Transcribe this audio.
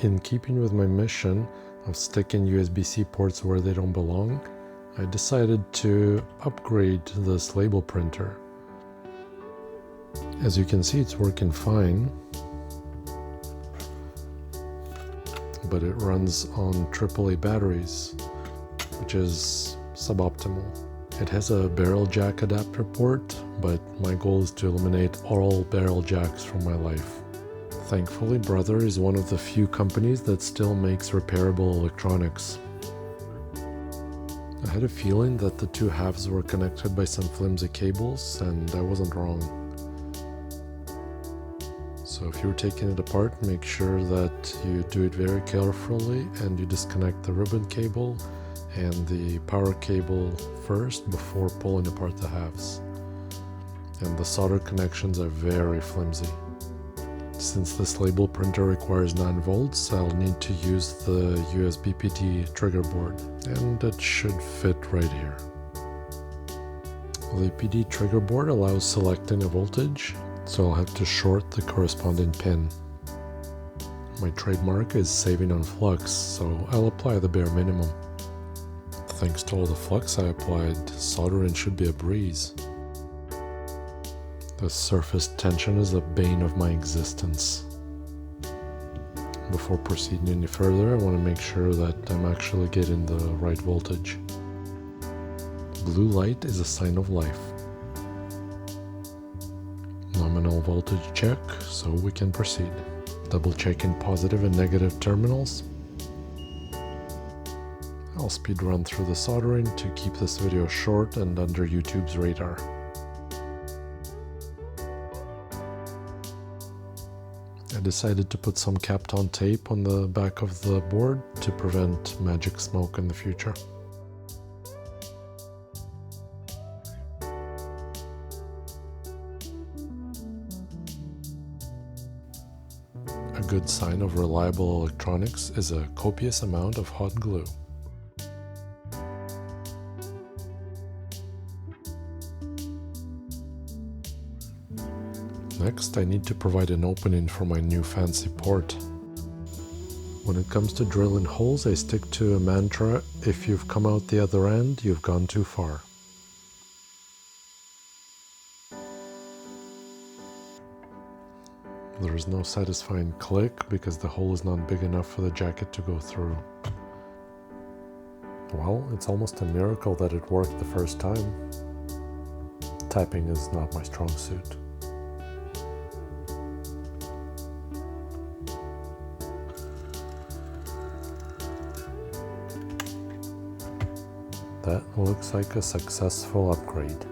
In keeping with my mission of sticking USB-C ports where they don't belong, I decided to upgrade this label printer. As you can see, it's working fine, but it runs on AAA batteries, which is suboptimal. It has a barrel jack adapter port, but my goal is to eliminate all barrel jacks from my life. Thankfully, Brother is one of the few companies that still makes repairable electronics. I had a feeling that the two halves were connected by some flimsy cables, and I wasn't wrong. So if you're taking it apart, make sure that you do it very carefully and you disconnect the ribbon cable and the power cable first before pulling apart the halves. And the solder connections are very flimsy. Since this label printer requires 9 volts, I'll need to use the USB PD trigger board, and it should fit right here. The PD trigger board allows selecting a voltage, so I'll have to short the corresponding pin. My trademark is saving on flux, so I'll apply the bare minimum. Thanks to all the flux I applied, soldering should be a breeze. The surface tension is the bane of my existence. Before proceeding any further, I want to make sure that I'm actually getting the right voltage. Blue light is a sign of life. Nominal voltage check, so we can proceed. Double checking positive and negative terminals. I'll speed run through the soldering to keep this video short and under YouTube's radar. I decided to put some Kapton tape on the back of the board to prevent magic smoke in the future. A good sign of reliable electronics is a copious amount of hot glue. Next, I need to provide an opening for my new fancy port. When it comes to drilling holes, I stick to a mantra: if you've come out the other end, you've gone too far. There is no satisfying click because the hole is not big enough for the jacket to go through. Well, it's almost a miracle that it worked the first time. Typing is not my strong suit. That looks like a successful upgrade.